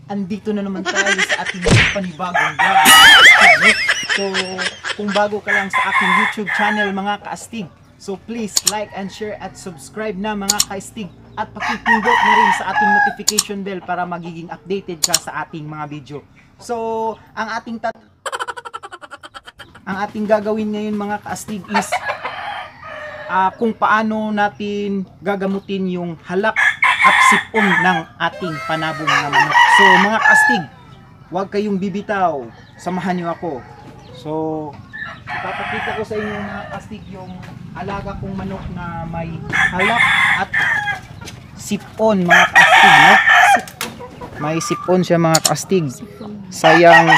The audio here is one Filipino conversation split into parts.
andito na naman tayo sa ating panibagong vlog. So, kung bago ka lang sa aking YouTube channel mga kaastig, so please like and share at subscribe na mga kaastig, at pakipindot na rin sa ating notification bell para magiging updated ka sa ating mga video. So, ang ating gagawin ngayon mga kaastig is kung paano natin gagamutin yung halak at sipon ng ating panabong na manok. So mga kaastig, huwag kayong bibitaw, samahan niyo ako. So ipapakita ko sa inyo mga kaastig yung alaga kong manok na may halak at sipon mga kaastig, no? May sipon siya mga kaastig. Sayang,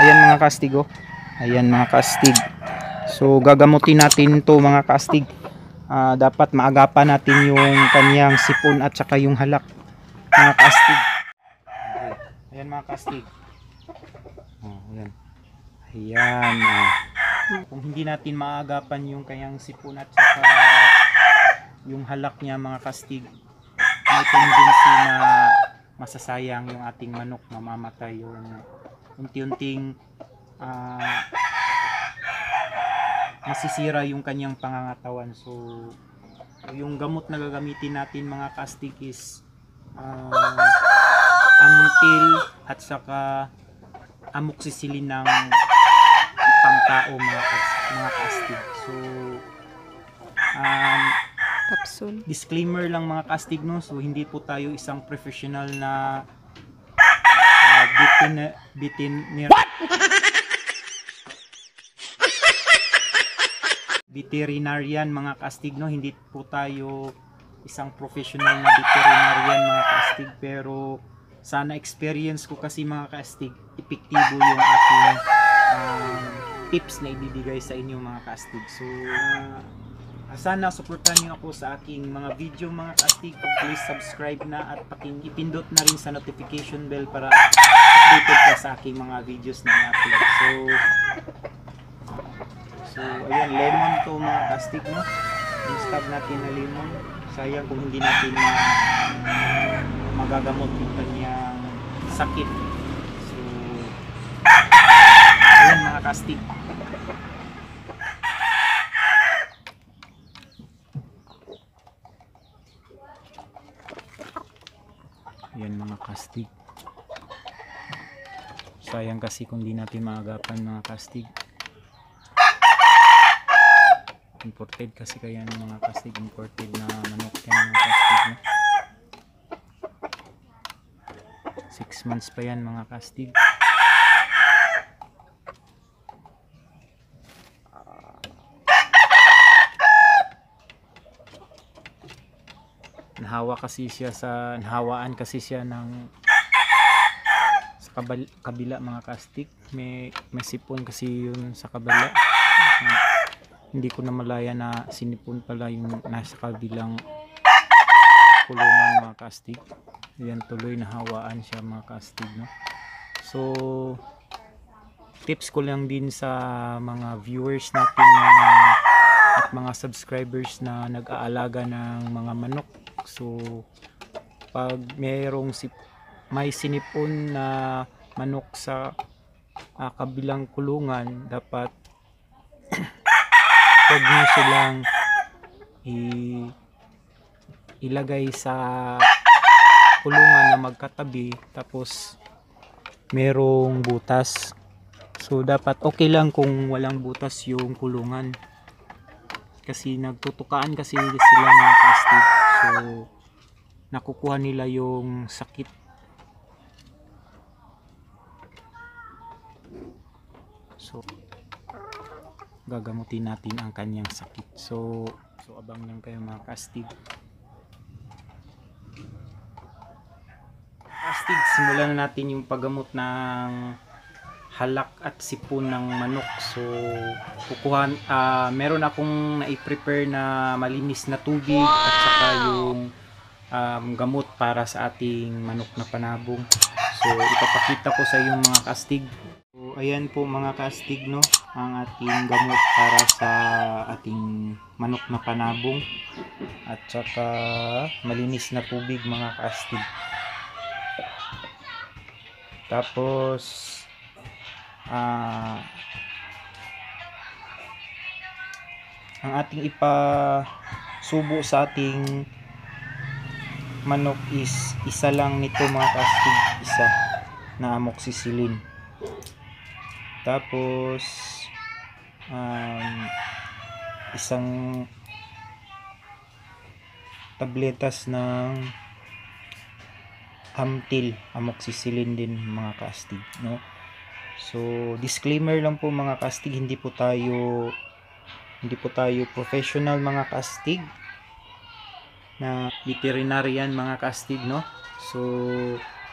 ayan mga kaastig, oh. Ayan mga kaastig. So gagamutin natin to mga kaastig. Dapat maagapan natin yung kanyang sipon at saka yung halak mga kaastig. Okay. Ayan mga kaastig. Ayan. Ayan. Kung hindi natin maagapan yung kanyang sipon at saka yung halak niya mga kaastig, may tendency na masasayang yung ating manok, mamamatay yung unti-unting masisira yung kanyang pangangatawan. So yung gamot na gagamitin natin mga kaastig is amtil at saka amoxicillin ng pangtao mga kaastig. So Capsule. disclaimer lang mga kaastig, no? So hindi po tayo isang professional na veterinarian mga kaastig, no? Hindi po tayo isang professional na veterinarian mga kaastig, pero sana experience ko kasi mga kaastig, epektibo yung ating tips na ibibigay sa inyo mga kaastig. So sana suportahan niyo ako sa aking mga video mga kaastig. Please subscribe na at ipindot na rin sa notification bell para updated ka sa aking mga videos na i-upload. So ayan, lemon to mga kaastig, no? Yung stab natin na lemon, sayang kung hindi natin magagamot yung kanyang sakit. So ayan mga kaastig. Ayan mga kaastig. Sayang kasi kung hindi natin maagapan mga kaastig. Imported kasi kaya ng mga kaastig, imported na manok yan mga kaastig, no? 6 months pa yan mga kaastig. Nahawaan kasi siya ng sa kabila mga kaastig. May sipon kasi yun sa kabila. Hindi ko na malaya na sinipon pala yung nasa kabilang kulungan mga kaastig. Yan, tuloy nahawaan siya mga kaastig, no? So tips ko lang din sa mga viewers natin at mga subscribers na nag-aalaga ng mga manok. So pag may sinipon na manok sa kabilang kulungan, dapat huwag nyo silang ilagay sa kulungan na magkatabi tapos merong butas. So dapat okay lang kung walang butas yung kulungan, kasi nagtutukaan kasi sila mga kaastig. So nakukuha nila yung sakit. So gagamutin natin ang kanyang sakit. So abang lang kayo mga kaastig. Kaastig, simulan na natin yung paggamot ng halak at sipon ng manok. So meron akong na-prepare na malinis na tubig at saka yung gamot para sa ating manok na panabong. So ipapakita ko sa yung mga kaastig. So ayan po mga kaastig, no, ang ating gamot para sa ating manok na panabong at saka malinis na tubig mga kaastig. Tapos ang ating ipasubo sa ating manok is isa lang nito mga kastig, isa na amoxicillin. Tapos isang tabletas ng Amtil, amoxicillin din mga kastig, no? So disclaimer lang po mga kastig, hindi po tayo professional mga kastig na veterinarian mga kastig, no? So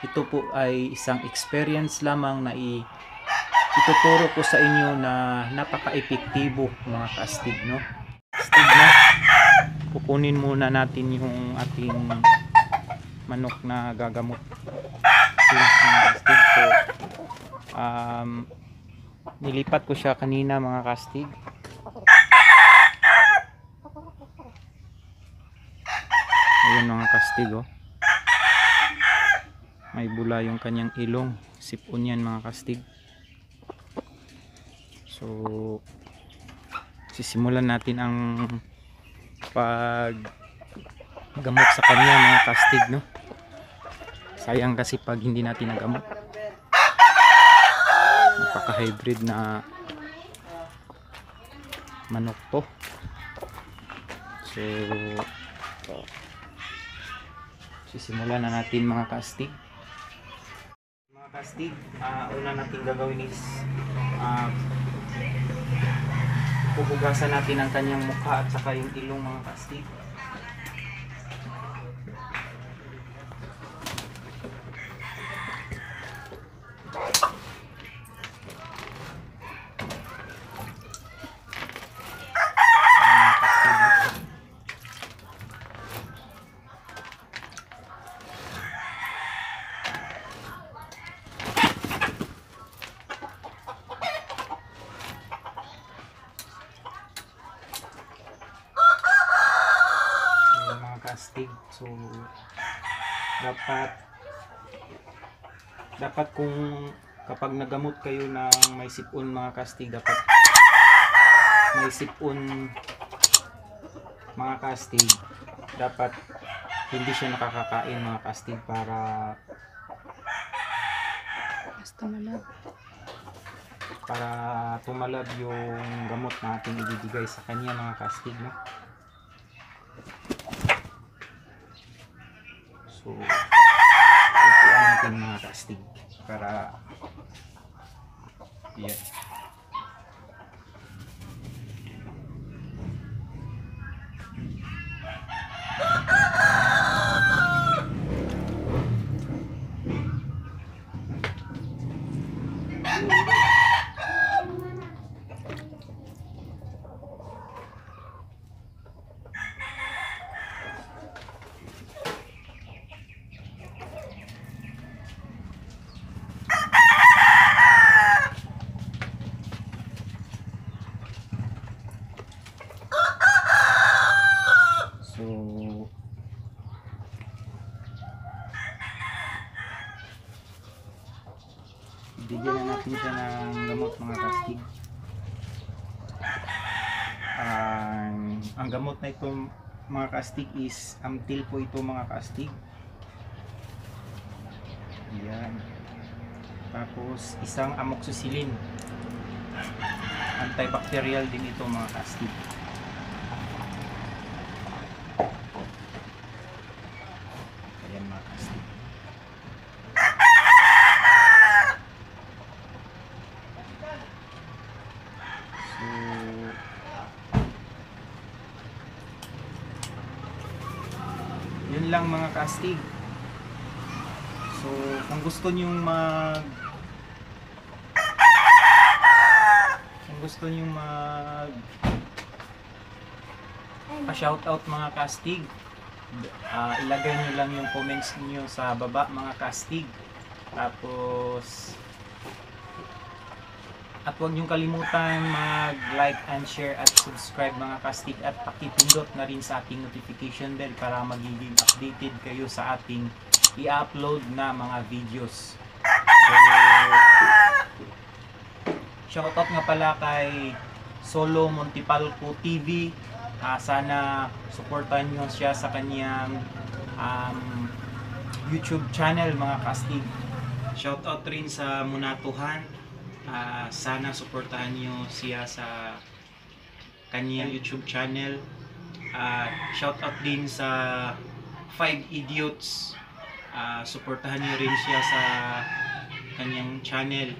ito po ay isang experience lamang na ituturo ko sa inyo na napaka-epektibo mga kastig, no? Kastig, no? Kukunin muna natin yung ating manok na gagamot. Kastig. So nilipat ko siya kanina mga kastig. Ayun mga kastig, oh. May bula yung kanyang ilong. Sipon yan mga kastig. So sisimulan natin ang paggamot sa kanya mga kastig, no? Sayang kasi pag hindi natin nagamot. Napaka-hybrid na manok to. So sisimulan na natin mga kastig. Mga kastig, una natin gagawin is pupugasan natin ang kanyang mukha at saka yung ilong mga kastig. Kastig. So dapat kung kapag nagamot kayo ng may sipon mga kastig, dapat may sipon mga kastig, dapat hindi siya nakakakain mga kastig para tumalab yung gamot na ating ibibigay sa kanya mga kastig, no? So upuan natin mga kastig para yan. Bigyan na natin siya ng gamot mga kastig. Ang gamot na ito mga kastig is Amtil po ito mga kastig. Yan. Tapos isang amoxicillin. Antibacterial din ito mga kastig. Ayan mga kastig. Yun lang mga kastig. So kung gusto niyo pa-shoutout mga kastig, ilagay niyo lang yung comments niyo sa baba mga kastig. Tapos at huwag niyong kalimutan mag-like and share at subscribe mga kastig, at pakipindot na rin sa ating notification bell para magiging updated kayo sa ating i-upload na mga videos. Shoutout nga pala kay Solo Montipalco TV. Sana supportan nyo siya sa kanyang YouTube channel mga kaastig. Shoutout rin sa Munatuhan. Sana supportahan nyo siya sa kanyang YouTube channel. Shoutout din sa 5 Idiots. Supportahan nyo rin siya sa kanyang channel.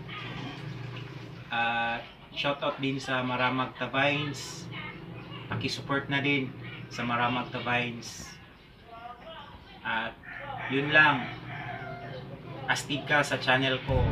Shoutout din sa Maramag Tavines. Paki-support na din sa Maramag Tavines. At yun lang. Astig ka sa channel ko.